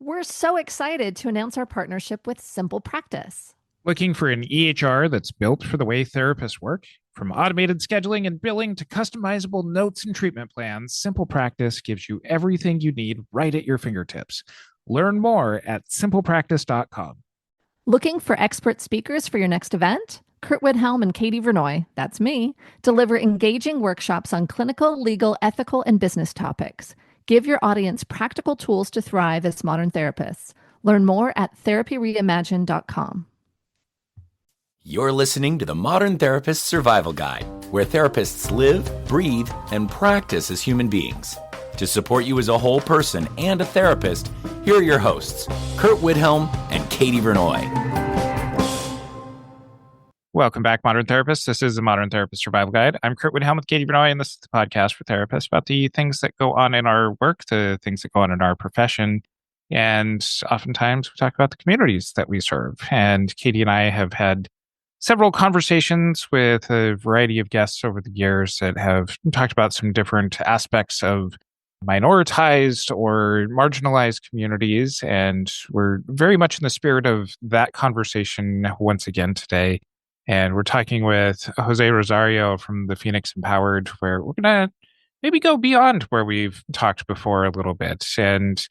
We're so excited to announce our partnership with Simple Practice. Looking for an EHR that's built for the way therapists work? From automated scheduling and billing to customizable notes and treatment plans, Simple Practice gives you everything you need right at your fingertips. Learn more at simplepractice.com. Looking for expert speakers for your next event? Curt and Katie Vernoy, that's me, deliver engaging workshops on clinical, legal, ethical, and business topics. Give your audience practical tools to thrive as modern therapists. Learn more at therapyreimagined.com. You're listening to the Modern Therapist Survival Guide, where therapists live, breathe, and practice as human beings. To support you as a whole person and a therapist, here are your hosts, Curt Widhelm and Katie Vernoy. Welcome back, Modern Therapists. This is the Modern Therapist Survival Guide. I'm Curt Widhelm with Katie Vernoy, and this is the podcast for therapists about the things that go on in our work, the things that go on in our profession. And oftentimes we talk about the communities that we serve. And Katie and I have had several conversations with a variety of guests over the years that have talked about some different aspects of minoritized or marginalized communities. And we're very much in the spirit of that conversation once again today. And we're talking with José Rosario from the Phoenix Empowered, where we're going to maybe go beyond where we've talked before a little bit. And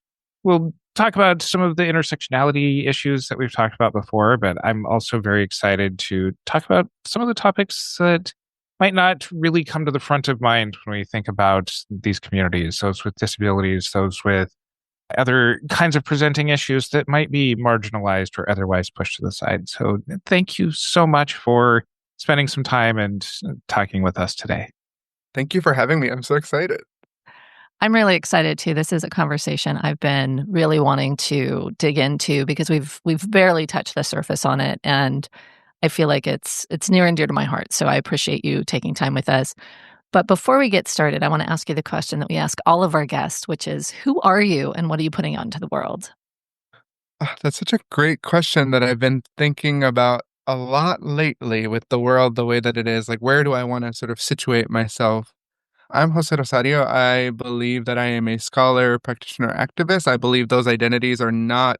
we'll talk about some of the intersectionality issues that we've talked about before, but I'm also very excited to talk about some of the topics that might not really come to the front of mind when we think about these communities, those with disabilities, those with other kinds of presenting issues that might be marginalized or otherwise pushed to the side. So thank you so much for spending some time and talking with us today. Thank you for having me. I'm so excited. I'm really excited too. This is a conversation I've been really wanting to dig into because we've barely touched the surface on it, and I feel like it's near and dear to my heart. So I appreciate you taking time with us. But before we get started, I want to ask you the question that we ask all of our guests, which is, who are you and what are you putting out into the world? That's such a great question that I've been thinking about a lot lately with the world the way that it is. Like, where do I want to sort of situate myself? I'm José Rosario. I believe that I am a scholar, practitioner, activist. I believe those identities are not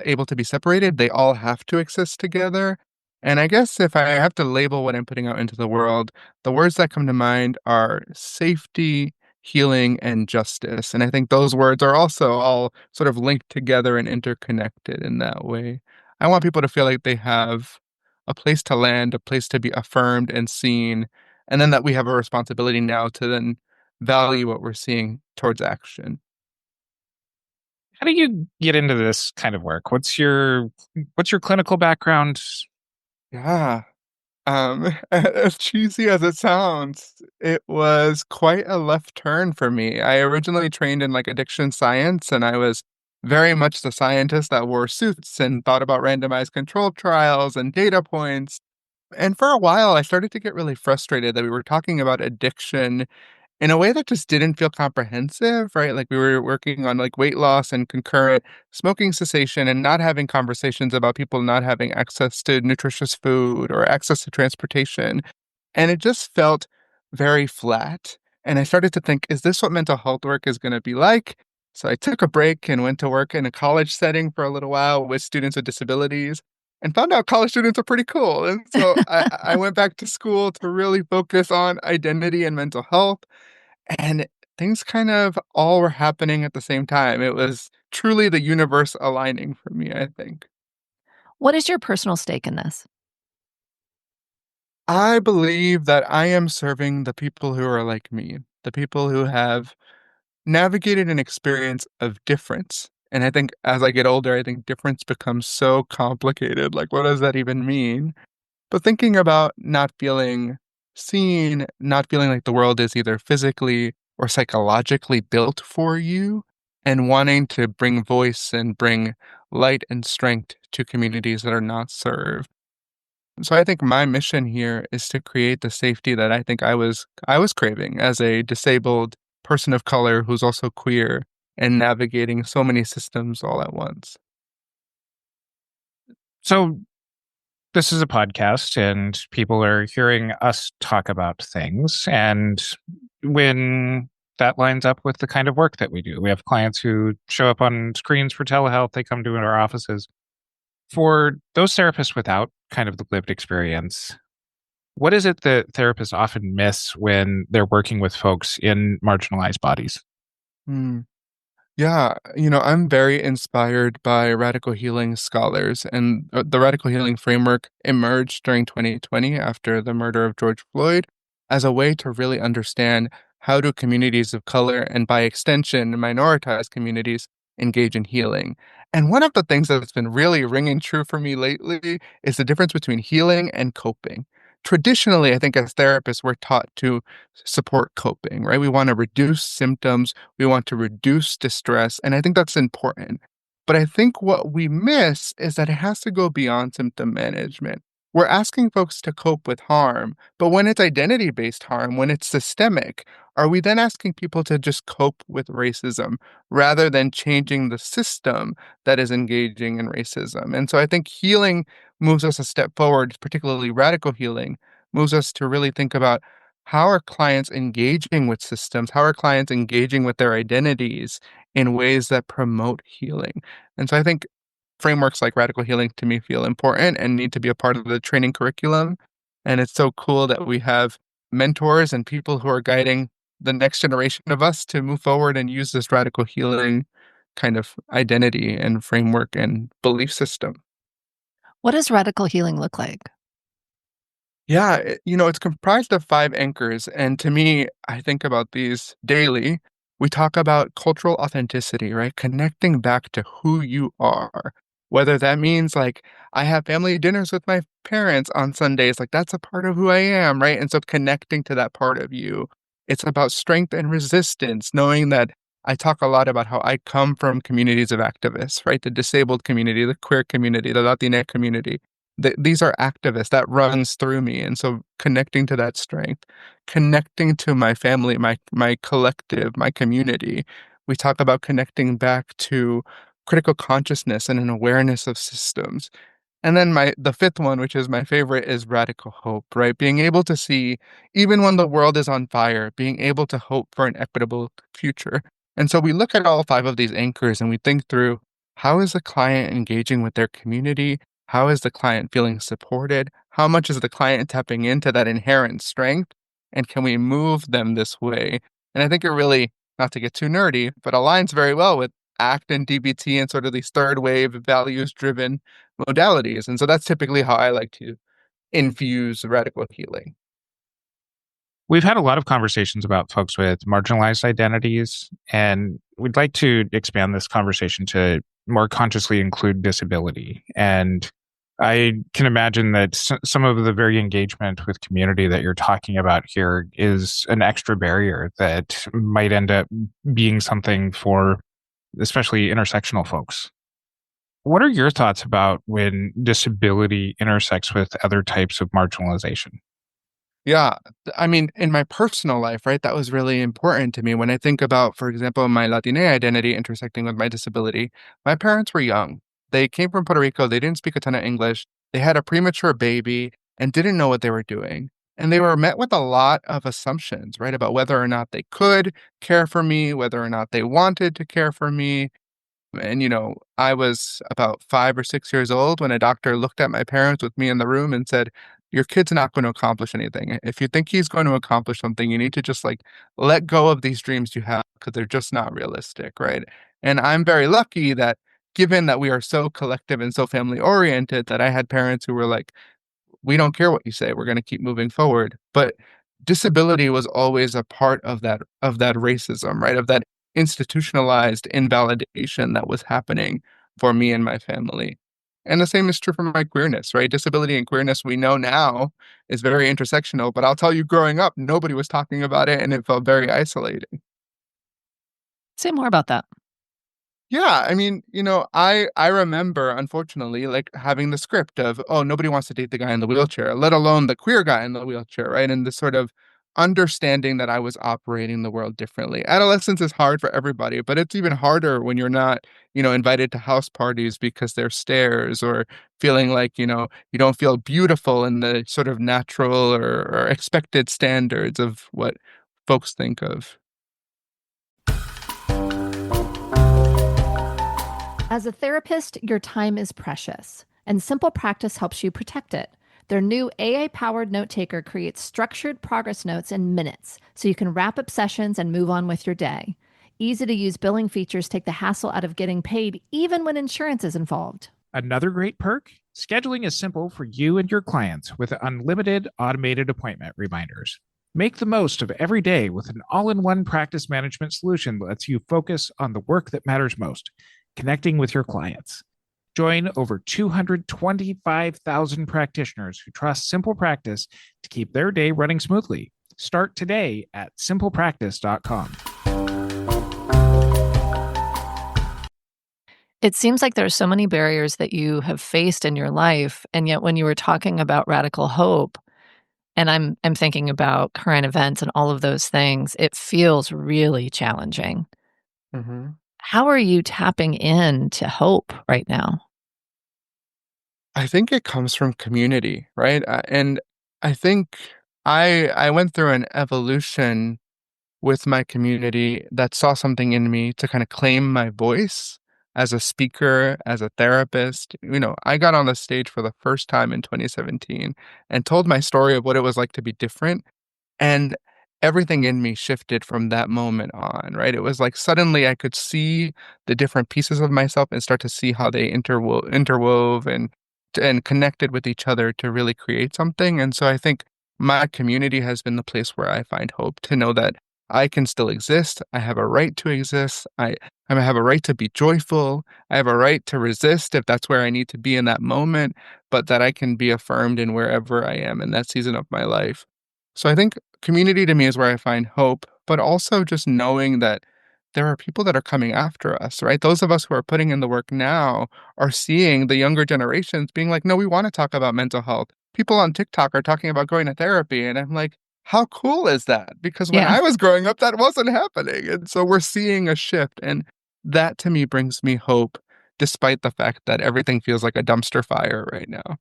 able to be separated. They all have to exist together. And I guess if I have to label what I'm putting out into the world, the words that come to mind are safety, healing, and justice. And I think those words are also all sort of linked together and interconnected in that way. I want people to feel like they have a place to land, a place to be affirmed and seen, and then that we have a responsibility now to then value what we're seeing towards action. How do you get into this kind of work? What's your clinical background? Yeah. As cheesy as it sounds, it was quite a left turn for me. I originally trained in like addiction science, and I was very much the scientist that wore suits and thought about randomized control trials and data points. And for a while, I started to get really frustrated that we were talking about addiction in a way that just didn't feel comprehensive, right? Like we were working on like weight loss and concurrent smoking cessation and not having conversations about people not having access to nutritious food or access to transportation. And it just felt very flat. And I started to think, is this what mental health work is going to be like? So I took a break and went to work in a college setting for a little while with students with disabilities and found out college students are pretty cool. And so I went back to school to really focus on identity and mental health. And things kind of all were happening at the same time. It was truly the universe aligning for me, I think. What is your personal stake in this? I believe that I am serving the people who are like me, the people who have navigated an experience of difference. And I think as I get older, I think difference becomes so complicated. Like, what does that even mean? But thinking about not feeling seen, not feeling like the world is either physically or psychologically built for you, and wanting to bring voice and bring light and strength to communities that are not served. So I think my mission here is to create the safety that I think I was craving as a disabled person of color who's also queer and navigating so many systems all at once. So this is a podcast and people are hearing us talk about things. And when that lines up with the kind of work that we do. We have clients who show up on screens for telehealth. They come to our offices. For those therapists without kind of the lived experience, what is it that therapists often miss when they're working with folks in marginalized bodies? Hmm. Yeah, I'm very inspired by radical healing scholars, and the radical healing framework emerged during 2020 after the murder of George Floyd as a way to really understand how do communities of color and by extension minoritized communities engage in healing. And one of the things that's been really ringing true for me lately is the difference between healing and coping. Traditionally, I think as therapists, we're taught to support coping, right? We want to reduce symptoms, we want to reduce distress, and I think that's important. But I think what we miss is that it has to go beyond symptom management. We're asking folks to cope with harm, but when it's identity based harm, when it's systemic, are we then asking people to just cope with racism rather than changing the system that is engaging in racism? And so I think healing moves us a step forward, particularly radical healing, moves us to really think about how are clients engaging with systems? How are clients engaging with their identities in ways that promote healing? And so I think frameworks like radical healing to me feel important and need to be a part of the training curriculum. And it's so cool that we have mentors and people who are guiding the next generation of us to move forward and use this radical healing kind of identity and framework and belief system. What does radical healing look like? Yeah, it's comprised of 5 anchors, and to me, I think about these daily. We talk about cultural authenticity, right? Connecting back to who you are. Whether that means, like, I have family dinners with my parents on Sundays, like, that's a part of who I am, right? And so connecting to that part of you. It's about strength and resistance, knowing that I talk a lot about how I come from communities of activists, right? The disabled community, the queer community, the Latinx community. These are activists that runs through me, and so connecting to that strength, connecting to my family, my collective, my community. We talk about connecting back to critical consciousness and an awareness of systems. And then the fifth one, which is my favorite, is radical hope, right? Being able to see, even when the world is on fire, being able to hope for an equitable future. And so we look at all 5 of these anchors and we think through, how is the client engaging with their community? How is the client feeling supported? How much is the client tapping into that inherent strength? And can we move them this way? And I think it really, not to get too nerdy, but aligns very well with ACT and DBT and sort of these third wave values driven modalities. And so that's typically how I like to infuse radical healing. We've had a lot of conversations about folks with marginalized identities, and we'd like to expand this conversation to more consciously include disability. And I can imagine that some of the very engagement with community that you're talking about here is an extra barrier that might end up being something for especially intersectional folks. What are your thoughts about when disability intersects with other types of marginalization? Yeah. I mean, in my personal life, right, that was really important to me. When I think about, for example, my Latina identity intersecting with my disability, my parents were young. They came from Puerto Rico. They didn't speak a ton of English. They had a premature baby and didn't know what they were doing. And they were met with a lot of assumptions, right, about whether or not they could care for me, whether or not they wanted to care for me. And, I was about 5 or 6 years old when a doctor looked at my parents with me in the room and said, your kid's not going to accomplish anything. If you think he's going to accomplish something, you need to just like let go of these dreams you have because they're just not realistic. Right. And I'm very lucky that given that we are so collective and so family oriented, that I had parents who were like, we don't care what you say. We're going to keep moving forward. But disability was always a part of that racism, right? Of that institutionalized invalidation that was happening for me and my family. And the same is true for my queerness, right? Disability and queerness we know now is very intersectional, but I'll tell you growing up, nobody was talking about it and it felt very isolating. Say more about that. Yeah, I mean, I remember, unfortunately, like having the script of, oh, nobody wants to date the guy in the wheelchair, let alone the queer guy in the wheelchair, right? And this sort of understanding that I was operating the world differently. Adolescence is hard for everybody, but it's even harder when you're not, invited to house parties because there's stairs or feeling like, you don't feel beautiful in the sort of natural or expected standards of what folks think of. As a therapist, your time is precious, and Simple Practice helps you protect it. Their new AA-powered note taker creates structured progress notes in minutes, so you can wrap up sessions and move on with your day. Easy-to-use billing features take the hassle out of getting paid, even when insurance is involved. Another great perk? Scheduling is simple for you and your clients with unlimited automated appointment reminders. Make the most of every day with an all-in-one practice management solution that lets you focus on the work that matters most, connecting with your clients. Join over 225,000 practitioners who trust Simple Practice to keep their day running smoothly. Start today at simplepractice.com. It seems like there's so many barriers that you have faced in your life, and yet when you were talking about radical hope, and I'm thinking about current events and all of those things, it feels really challenging. Mm-hmm. How are you tapping into hope right now? I think it comes from community, right? And I think I went through an evolution with my community that saw something in me to kind of claim my voice as a speaker, as a therapist. I got on the stage for the first time in 2017 and told my story of what it was like to be different. And everything in me shifted from that moment on, right? It was like suddenly I could see the different pieces of myself and start to see how they interwove and connected with each other to really create something. And so I think my community has been the place where I find hope to know that I can still exist. I have a right to exist. I have a right to be joyful. I have a right to resist if that's where I need to be in that moment, but that I can be affirmed in wherever I am in that season of my life. So I think community to me is where I find hope, but also just knowing that there are people that are coming after us, right? Those of us who are putting in the work now are seeing the younger generations being like, no, we want to talk about mental health. People on TikTok are talking about going to therapy. And I'm like, how cool is that? Because when Yeah. I was growing up, that wasn't happening. And so we're seeing a shift. And that to me brings me hope, despite the fact that everything feels like a dumpster fire right now.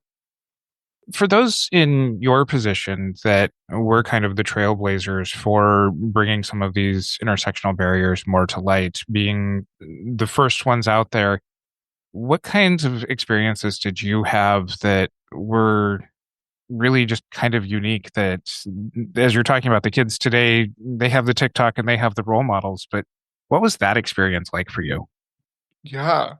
For those in your position that were kind of the trailblazers for bringing some of these intersectional barriers more to light, being the first ones out there, what kinds of experiences did you have that were really just kind of unique that, as you're talking about the kids today, they have the TikTok and they have the role models, but what was that experience like for you? Yeah.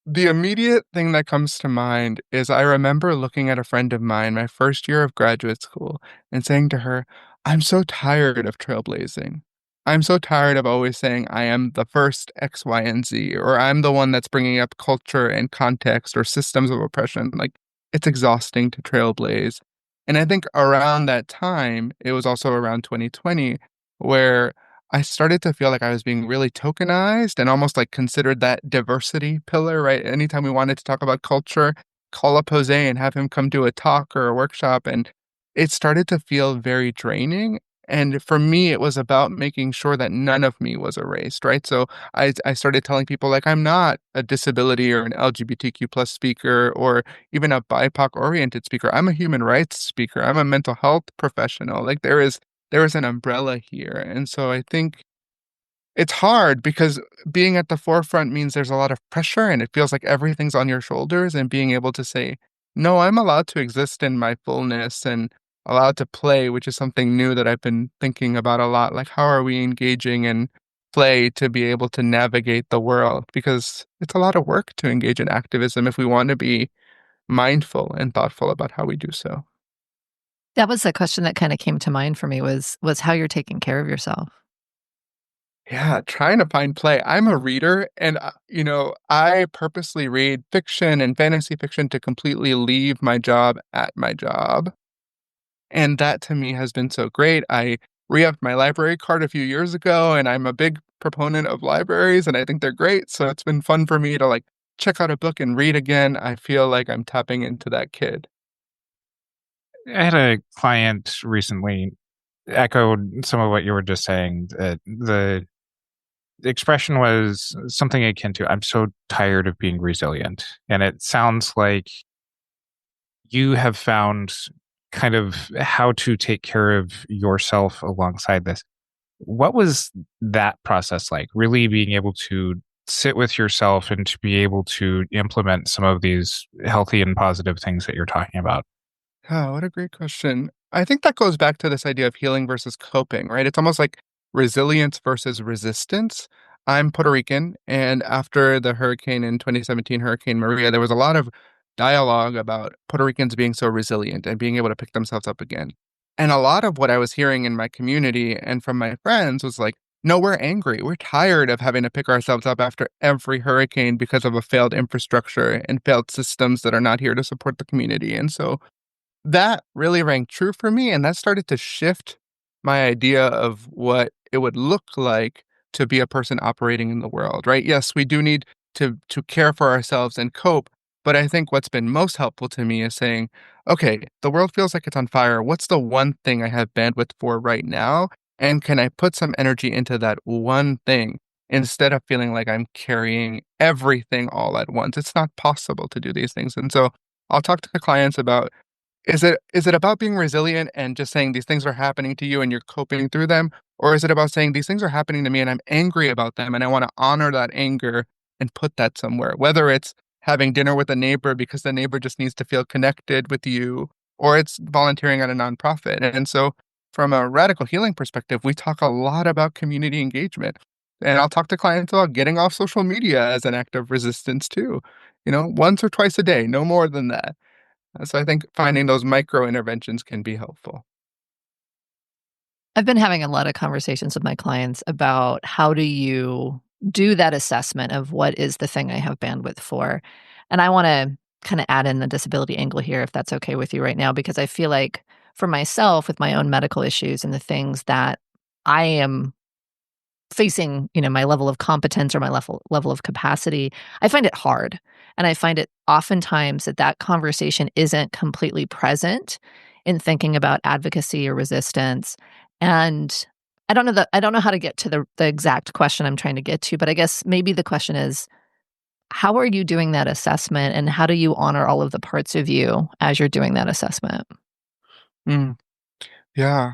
The immediate thing that comes to mind is I remember looking at a friend of mine my first year of graduate school and saying to her, I'm so tired of trailblazing. I'm so tired of always saying I am the first X, Y, and Z, or I'm the one that's bringing up culture and context or systems of oppression. Like, it's exhausting to trailblaze. And I think around that time, it was also around 2020, where I started to feel like I was being really tokenized and almost like considered that diversity pillar, right? Anytime we wanted to talk about culture, call up Jose and have him come do a talk or a workshop. And it started to feel very draining. And for me, it was about making sure that none of me was erased, right? So I started telling people like I'm not a disability or an LGBTQ plus speaker or even a BIPOC oriented speaker. I'm a human rights speaker. I'm a mental health professional. Like there is an umbrella here. And so I think it's hard because being at the forefront means there's a lot of pressure and it feels like everything's on your shoulders, and being able to say, no, I'm allowed to exist in my fullness and allowed to play, which is something new that I've been thinking about a lot. Like, how are we engaging in play to be able to navigate the world? Because it's a lot of work to engage in activism if we want to be mindful and thoughtful about how we do so. That was the question that kind of came to mind for me was how you're taking care of yourself. Yeah, trying to find play. I'm a reader, and I purposely read fiction and fantasy fiction to completely leave my job at my job. And that to me has been so great. I re-upped my library card a few years ago, and I'm a big proponent of libraries, and I think they're great. So it's been fun for me to like check out a book and read again. I feel like I'm tapping into that kid. I had a client recently echoed some of what you were just saying. The expression was something akin to, I'm so tired of being resilient. And it sounds like you have found kind of how to take care of yourself alongside this. What was that process like? Really being able to sit with yourself and to be able to implement some of these healthy and positive things that you're talking about? Oh, what a great question. I think that goes back to this idea of healing versus coping, right? It's almost like resilience versus resistance. I'm Puerto Rican, and after the hurricane in 2017, Hurricane Maria, there was a lot of dialogue about Puerto Ricans being so resilient and being able to pick themselves up again. And a lot of what I was hearing in my community and from my friends was like, no, we're angry. We're tired of having to pick ourselves up after every hurricane because of a failed infrastructure and failed systems that are not here to support the community. And so that really rang true for me, and that started to shift my idea of what it would look like to be a person operating in the world, right? Yes, we do need to care for ourselves and cope, but I think what's been most helpful to me is saying, okay, the world feels like it's on fire. What's the one thing I have bandwidth for right now? And can I put some energy into that one thing instead of feeling like I'm carrying everything all at once? It's not possible to do these things. And so I'll talk to the clients about, is it about being resilient and just saying these things are happening to you and you're coping through them? Or is it about saying these things are happening to me and I'm angry about them and I want to honor that anger and put that somewhere? Whether it's having dinner with a neighbor because the neighbor just needs to feel connected with you, or it's volunteering at a nonprofit. And so from a radical healing perspective, we talk a lot about community engagement. And I'll talk to clients about getting off social media as an act of resistance too. Once or twice a day, no more than that. So I think finding those micro interventions can be helpful. I've been having a lot of conversations with my clients about how do you do that assessment of what is the thing I have bandwidth for. And I want to kind of add in the disability angle here, if that's okay with you right now, because I feel like for myself, with my own medical issues and the things that I am facing, my level of competence or my level of capacity, I find it hard. And I find it oftentimes that conversation isn't completely present in thinking about advocacy or resistance. And I don't know how to get to the exact question I'm trying to get to, but I guess maybe the question is, how are you doing that assessment and how do you honor all of the parts of you as you're doing that assessment? Mm, yeah.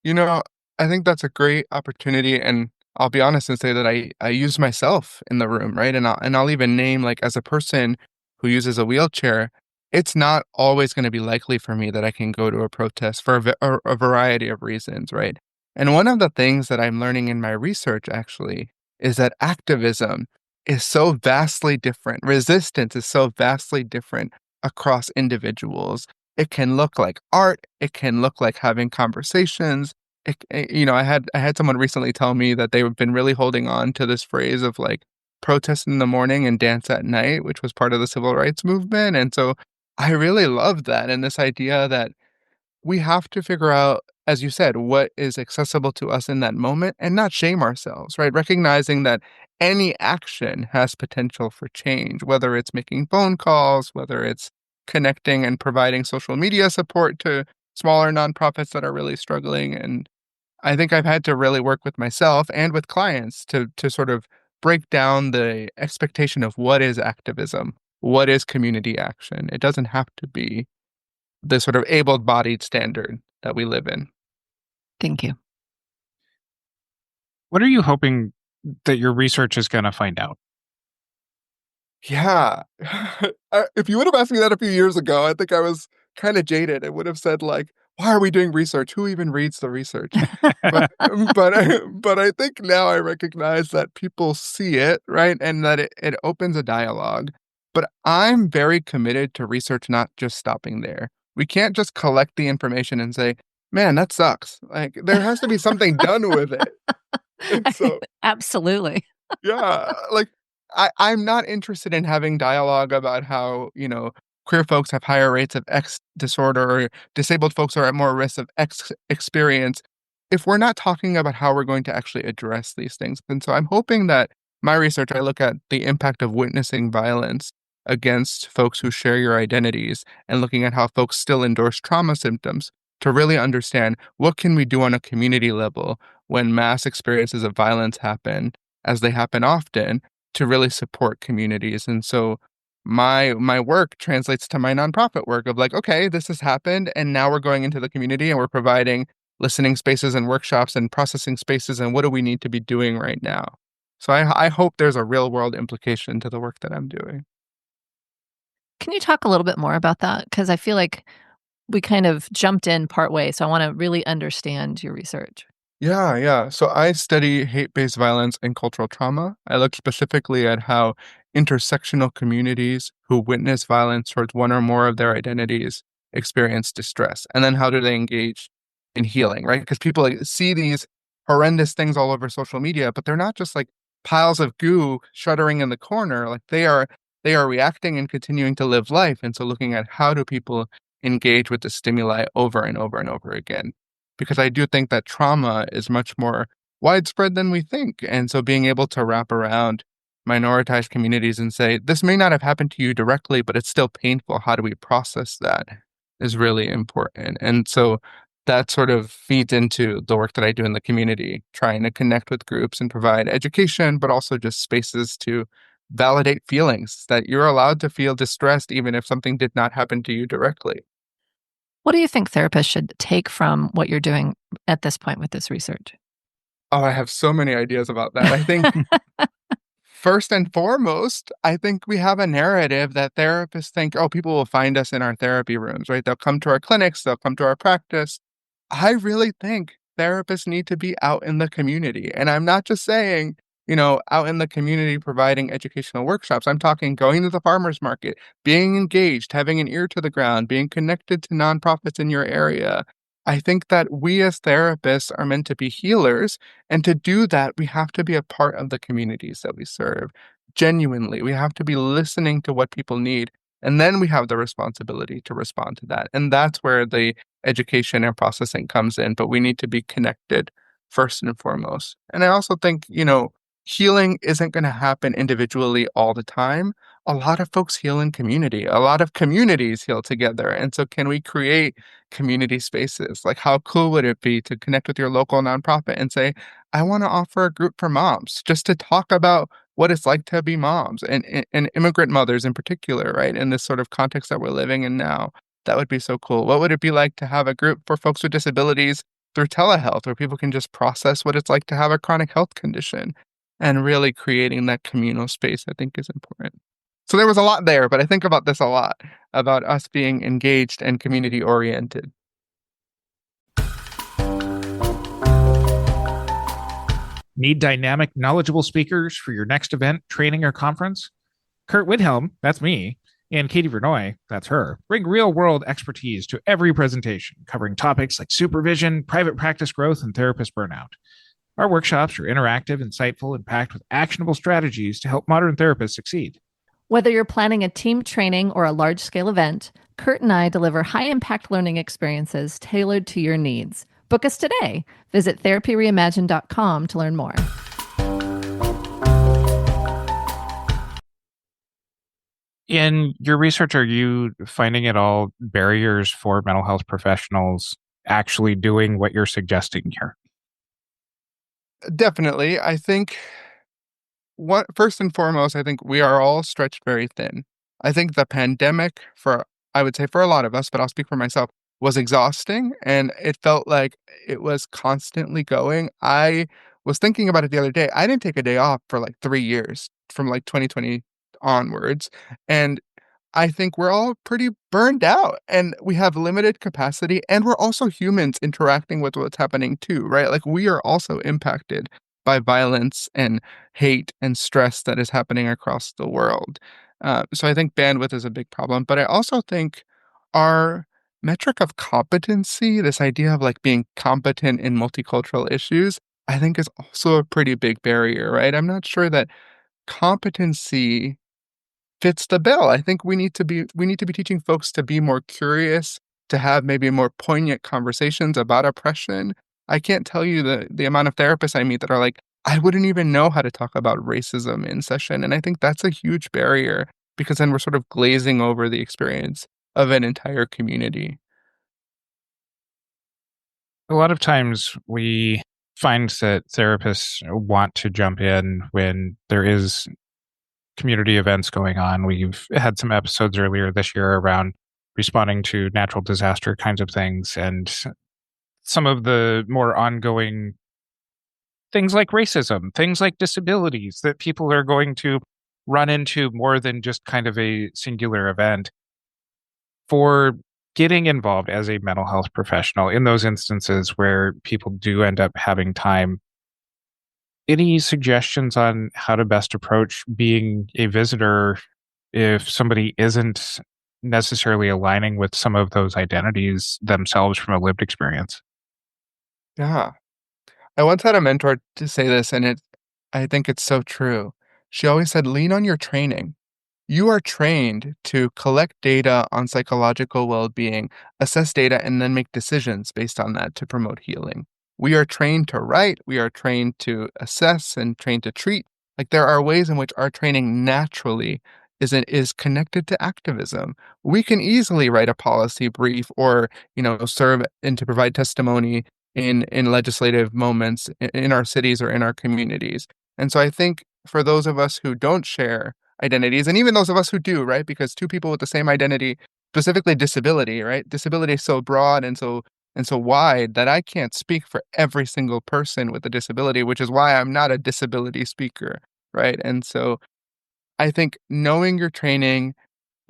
You know, I think that's a great opportunity, and I'll be honest and say that I use myself in the room, right? And I'll even name, like, as a person who uses a wheelchair, it's not always going to be likely for me that I can go to a protest for a variety of reasons, right? And one of the things that I'm learning in my research actually is that activism is so vastly different. Resistance is so vastly different across individuals. It can look like art. It can look like having conversations. I had someone recently tell me that they've been really holding on to this phrase of like protest in the morning and dance at night, which was part of the civil rights movement. And so I really love that. And this idea that we have to figure out, as you said, what is accessible to us in that moment and not shame ourselves, right? Recognizing that any action has potential for change, whether it's making phone calls, whether it's connecting and providing social media support to smaller nonprofits that are really struggling. And I think I've had to really work with myself and with clients to sort of break down the expectation of what is activism, what is community action. It doesn't have to be the sort of able-bodied standard that we live in. Thank you. What are you hoping that your research is going to find out? Yeah. If you would have asked me that a few years ago, I think I was kind of jaded. I would have said like, why are we doing research? Who even reads the research? But I think now I recognize that people see it, right? And that it opens a dialogue. But I'm very committed to research not just stopping there. We can't just collect the information and say, man, that sucks. Like there has to be something done with it. And so Absolutely. yeah, like I'm not interested in having dialogue about how, queer folks have higher rates of X disorder or disabled folks are at more risk of X experience if we're not talking about how we're going to actually address these things. And so I'm hoping that my research, I look at the impact of witnessing violence against folks who share your identities and looking at how folks still endorse trauma symptoms to really understand what can we do on a community level when mass experiences of violence happen, as they happen often, to really support communities. And so my work translates to my nonprofit work of like, okay, this has happened, and now we're going into the community and we're providing listening spaces and workshops and processing spaces, and what do we need to be doing right now? So I hope there's a real world implication to the work that I'm doing. Can you talk a little bit more about that? Because I feel like we kind of jumped in partway, so I want to really understand your research. Yeah. So I study hate-based violence and cultural trauma. I look specifically at how intersectional communities who witness violence towards one or more of their identities experience distress. And then how do they engage in healing, right? Because people like, see these horrendous things all over social media, but they're not just like piles of goo shuddering in the corner. Like they are reacting and continuing to live life. And so looking at how do people engage with the stimuli over and over and over again, because I do think that trauma is much more widespread than we think. And so being able to wrap around minoritized communities and say, this may not have happened to you directly, but it's still painful. How do we process that is really important. And so that sort of feeds into the work that I do in the community, trying to connect with groups and provide education, but also just spaces to validate feelings that you're allowed to feel distressed even if something did not happen to you directly. What do you think therapists should take from what you're doing at this point with this research? Oh, I have so many ideas about that. I think first and foremost, I think we have a narrative that therapists think, oh, people will find us in our therapy rooms, right? They'll come to our clinics, they'll come to our practice. I really think therapists need to be out in the community. And I'm not just saying, out in the community providing educational workshops. I'm talking going to the farmer's market, being engaged, having an ear to the ground, being connected to nonprofits in your area. I think that we as therapists are meant to be healers. And to do that, we have to be a part of the communities that we serve. Genuinely, we have to be listening to what people need. And then we have the responsibility to respond to that. And that's where the education and processing comes in. But we need to be connected first and foremost. And I also think, healing isn't going to happen individually all the time. A lot of folks heal in community. A lot of communities heal together. And so can we create community spaces? Like how cool would it be to connect with your local nonprofit and say, I want to offer a group for moms just to talk about what it's like to be moms and immigrant mothers in particular, right? In this sort of context that we're living in now. That would be so cool. What would it be like to have a group for folks with disabilities through telehealth where people can just process what it's like to have a chronic health condition? And really creating that communal space, I think, is important. So there was a lot there, but I think about this a lot, about us being engaged and community oriented. Need dynamic, knowledgeable speakers for your next event, training, or conference? Curt Widhelm, that's me, and Katie Vernoy, that's her, bring real-world expertise to every presentation, covering topics like supervision, private practice growth, and therapist burnout. Our workshops are interactive, insightful, and packed with actionable strategies to help modern therapists succeed. Whether you're planning a team training or a large-scale event, Curt and I deliver high-impact learning experiences tailored to your needs. Book us today. Visit therapyreimagined.com to learn more. In your research, are you finding at all barriers for mental health professionals actually doing what you're suggesting here? Definitely. I think first and foremost, I think we are all stretched very thin. I think the pandemic I would say for a lot of us, but I'll speak for myself, was exhausting and it felt like it was constantly going. I was thinking about it the other day. I didn't take a day off for like 3 years from like 2020 onwards. And I think we're all pretty burned out and we have limited capacity and we're also humans interacting with what's happening too, right? Like we are also impacted by violence and hate and stress that is happening across the world. So I think bandwidth is a big problem, but I also think our metric of competency, this idea of like being competent in multicultural issues, I think is also a pretty big barrier, right? I'm not sure that competency fits the bill. I think we need to be teaching folks to be more curious, to have maybe more poignant conversations about oppression. I can't tell you the amount of therapists I meet that are like, I wouldn't even know how to talk about racism in session. And I think that's a huge barrier because then we're sort of glazing over the experience of an entire community. A lot of times we find that therapists want to jump in when there is community events going on. We've had some episodes earlier this year around responding to natural disaster kinds of things. And some of the more ongoing things like racism, things like disabilities that people are going to run into more than just kind of a singular event. For getting involved as a mental health professional in those instances where people do end up having time, any suggestions on how to best approach being a visitor if somebody isn't necessarily aligning with some of those identities themselves from a lived experience? Yeah. I once had a mentor to say this, and I think it's so true. She always said, lean on your training. You are trained to collect data on psychological well-being, assess data, and then make decisions based on that to promote healing. We are trained to write, we are trained to assess and trained to treat. Like there are ways in which our training naturally is connected to activism. We can easily write a policy brief or, serve and to provide testimony in legislative moments in our cities or in our communities. And so I think for those of us who don't share identities, and even those of us who do, right? Because two people with the same identity, specifically disability, right? Disability is so broad and so wide that I can't speak for every single person with a disability, which is why I'm not a disability speaker, right? And so I think knowing your training,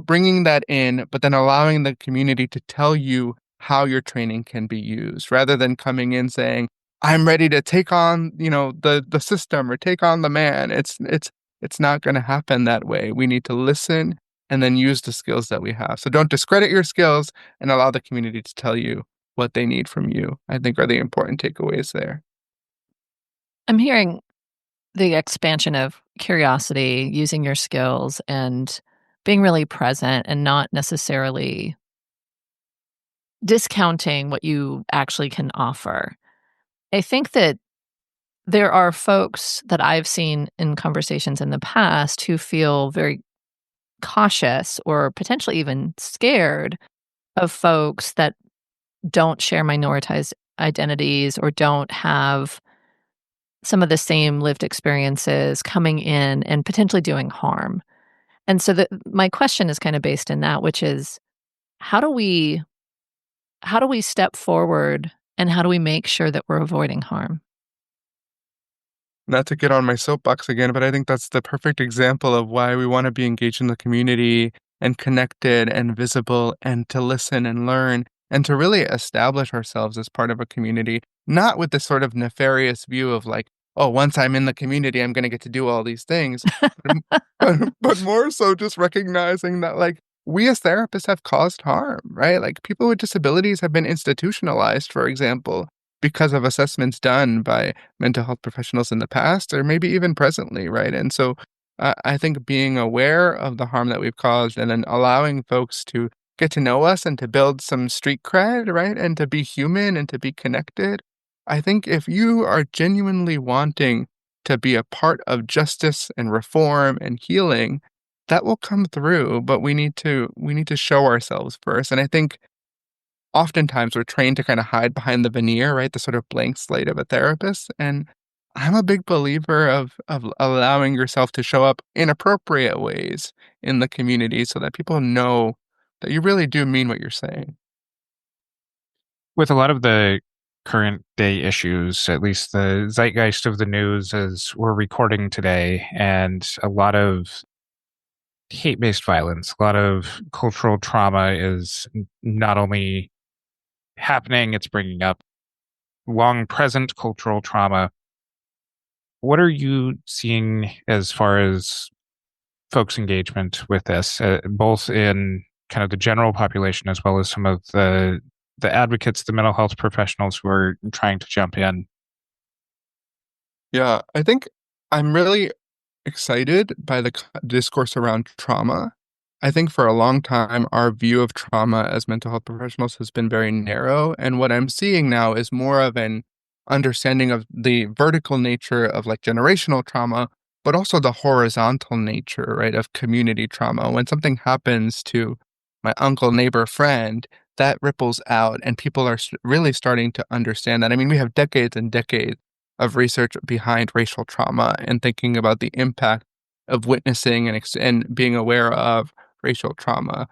bringing that in, but then allowing the community to tell you how your training can be used rather than coming in saying, I'm ready to take on, the system or take on the man. It's not going to happen that way. We need to listen and then use the skills that we have. So don't discredit your skills and allow the community to tell you what they need from you, I think are the important takeaways there. I'm hearing the expansion of curiosity, using your skills, and being really present and not necessarily discounting what you actually can offer. I think that there are folks that I've seen in conversations in the past who feel very cautious or potentially even scared of folks that don't share minoritized identities or don't have some of the same lived experiences coming in and potentially doing harm. And so my question is kind of based in that, which is how do we step forward and how do we make sure that we're avoiding harm? Not to get on my soapbox again, but I think that's the perfect example of why we want to be engaged in the community and connected and visible and to listen and learn and to really establish ourselves as part of a community, not with this sort of nefarious view of like, oh, once I'm in the community, I'm going to get to do all these things, but more so just recognizing that like we as therapists have caused harm, right? Like people with disabilities have been institutionalized, for example, because of assessments done by mental health professionals in the past or maybe even presently, right? And so I think being aware of the harm that we've caused and then allowing folks to get to know us and to build some street cred, right? And to be human and to be connected. I think if you are genuinely wanting to be a part of justice and reform and healing, that will come through, but we need to show ourselves first. And I think oftentimes we're trained to kind of hide behind the veneer, right? The sort of blank slate of a therapist. And I'm a big believer of allowing yourself to show up in appropriate ways in the community so that people know that you really do mean what you're saying. With a lot of the current day issues, at least the zeitgeist of the news as we're recording today, and a lot of hate-based violence, a lot of cultural trauma is not only happening, it's bringing up long present cultural trauma. What are you seeing as far as folks' engagement with this, both in kind of the general population as well as some of the advocates, the mental health professionals who are trying to jump in? Yeah, I think I'm really excited by the discourse around trauma. I think for a long time, our view of trauma as mental health professionals has been very narrow. And what I'm seeing now is more of an understanding of the vertical nature of like generational trauma, but also the horizontal nature, right, of community trauma. When something happens to my uncle, neighbor, friend, that ripples out and people are really starting to understand that. I mean, we have decades and decades of research behind racial trauma and thinking about the impact of witnessing and being aware of racial trauma.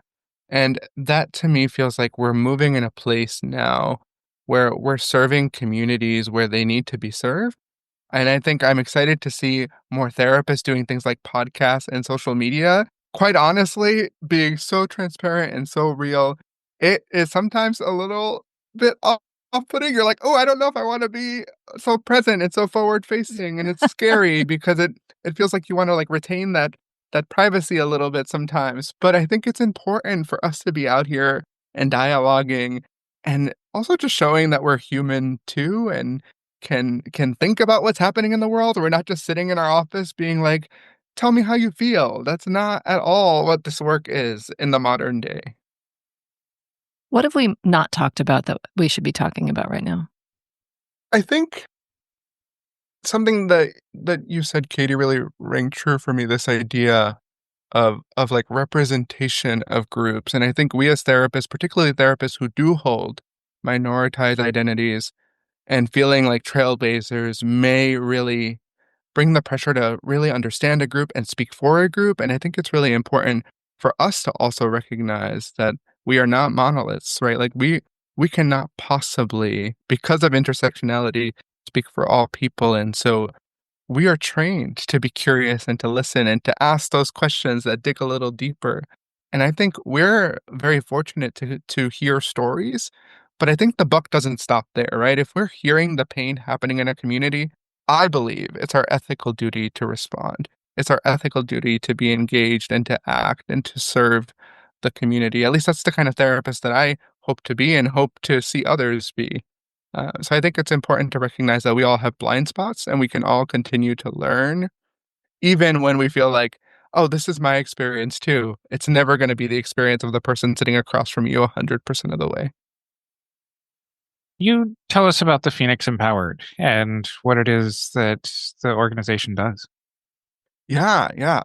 And that to me feels like we're moving in a place now where we're serving communities where they need to be served. And I think I'm excited to see more therapists doing things like podcasts and social media. Quite honestly, being so transparent and so real, it is sometimes a little bit off-putting. You're like, oh, I don't know if I want to be so present and so forward-facing, and it's scary because it feels like you want to like retain that privacy a little bit sometimes. But I think it's important for us to be out here and dialoguing and also just showing that we're human too and can think about what's happening in the world. We're not just sitting in our office being like, "Tell me how you feel." That's not at all what this work is in the modern day. What have we not talked about that we should be talking about right now? I think something that you said, Katie, really rang true for me, this idea of like representation of groups. And I think we as therapists, particularly therapists who do hold minoritized identities and feeling like trailblazers may really bring the pressure to really understand a group and speak for a group. And I think it's really important for us to also recognize that we are not monoliths, right? Like we cannot possibly, because of intersectionality, speak for all people. And so we are trained to be curious and to listen and to ask those questions that dig a little deeper. And I think we're very fortunate to hear stories, but I think the buck doesn't stop there, right? If we're hearing the pain happening in a community, I believe it's our ethical duty to respond. It's our ethical duty to be engaged and to act and to serve the community. At least that's the kind of therapist that I hope to be and hope to see others be. So I think it's important to recognize that we all have blind spots and we can all continue to learn, even when we feel like, oh, this is my experience too. It's never going to be the experience of the person sitting across from you 100% of the way. You tell us about the Phoenix Empowered and what it is that the organization does. Yeah, yeah.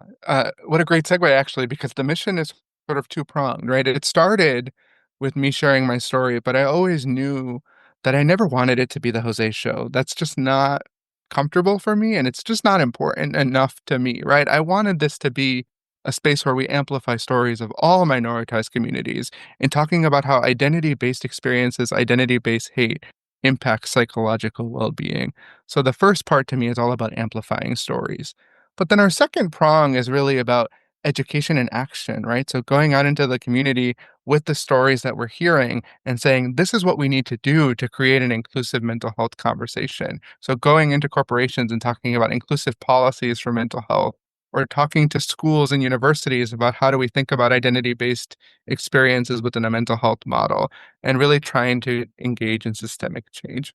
What a great segue, actually, because the mission is sort of two-pronged, right? It started with me sharing my story, but I always knew that I never wanted it to be the Jose show. That's just not comfortable for me, and it's just not important enough to me, right? I wanted this to be a space where we amplify stories of all minoritized communities and talking about how identity-based experiences, identity-based hate impact psychological well-being. So the first part to me is all about amplifying stories. But then our second prong is really about education and action, right? So going out into the community with the stories that we're hearing and saying, this is what we need to do to create an inclusive mental health conversation. So going into corporations and talking about inclusive policies for mental health, or talking to schools and universities about how do we think about identity-based experiences within a mental health model, and really trying to engage in systemic change.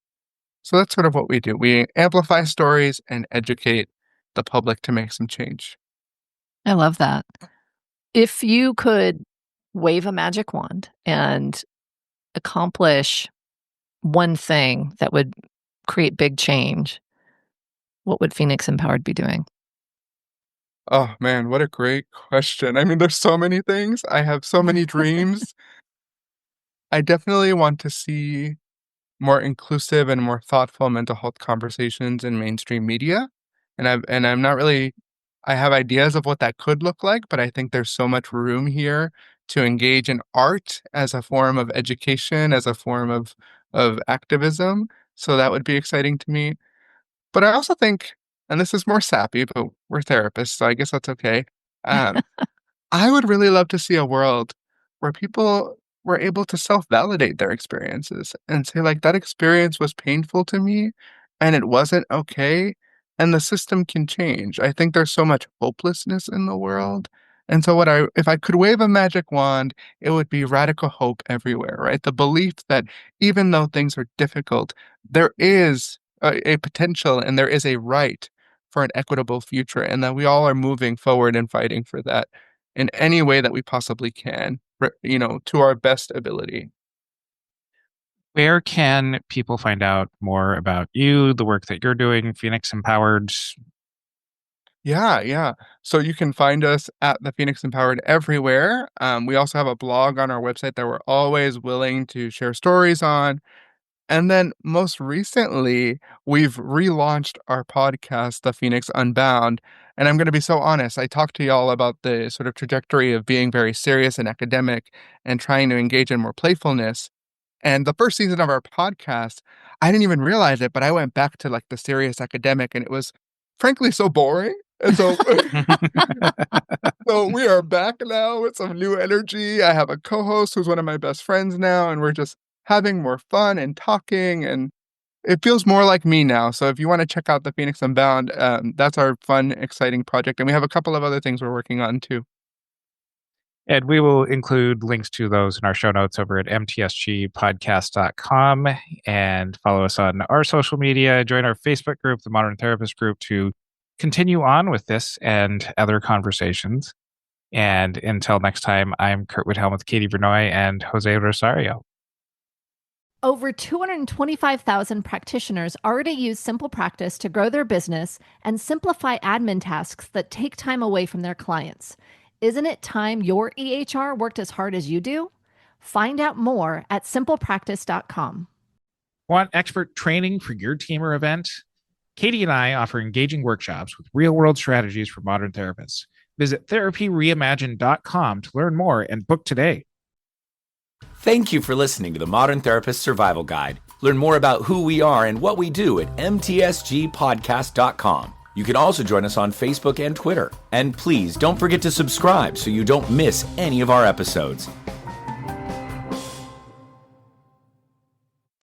So that's sort of what we do. We amplify stories and educate the public to make some change. I love that. If you could wave a magic wand and accomplish one thing that would create big change, what would Phoenix Empowered be doing? Oh man, what a great question. I mean, there's so many things. I have so many dreams. I definitely want to see more inclusive and more thoughtful mental health conversations in mainstream media. And I'm not really I have ideas of what that could look like, but I think there's so much room here to engage in art as a form of education, as a form of activism. So that would be exciting to me. But I also think, and this is more sappy, but we're therapists, so I guess that's okay. Um, I would really love to see a world where people were able to self-validate their experiences and say, like, that experience was painful to me and it wasn't okay, and the system can change. I think there's so much hopelessness in the world. And so if I could wave a magic wand, it would be radical hope everywhere, right? The belief that even though things are difficult, there is a potential and there is a right for an equitable future, and that we all are moving forward and fighting for that in any way that we possibly can, to our best ability. Where can people find out more about you, the work that you're doing, Phoenix Empowered? Yeah, yeah. So you can find us at the Phoenix Empowered everywhere. We also have a blog on our website that we're always willing to share stories on. And then most recently, we've relaunched our podcast, The Phoenix Unbound. And I'm going to be so honest, I talked to y'all about the sort of trajectory of being very serious and academic and trying to engage in more playfulness. And the first season of our podcast, I didn't even realize it, but I went back to like the serious academic, and it was frankly so boring. And so, so we are back now with some new energy. I have a co-host who's one of my best friends now, and we're just having more fun and talking, and it feels more like me now. So if you want to check out the Phoenix Unbound, that's our fun, exciting project. And we have a couple of other things we're working on too. And we will include links to those in our show notes over at mtsgpodcast.com, and follow us on our social media. Join our Facebook group, the Modern Therapist Group, to continue on with this and other conversations. And until next time, I'm Curt Wilhelm with Katie Vernoy and José Rosario. Over 225,000 practitioners already use Simple Practice to grow their business and simplify admin tasks that take time away from their clients. Isn't it time your EHR worked as hard as you do? Find out more at simplepractice.com. Want expert training for your team or event? Katie and I offer engaging workshops with real-world strategies for modern therapists. Visit therapyreimagined.com to learn more and book today. Thank you for listening to the Modern Therapist Survival Guide. Learn more about who we are and what we do at mtsgpodcast.com. You can also join us on Facebook and Twitter. And please don't forget to subscribe so you don't miss any of our episodes.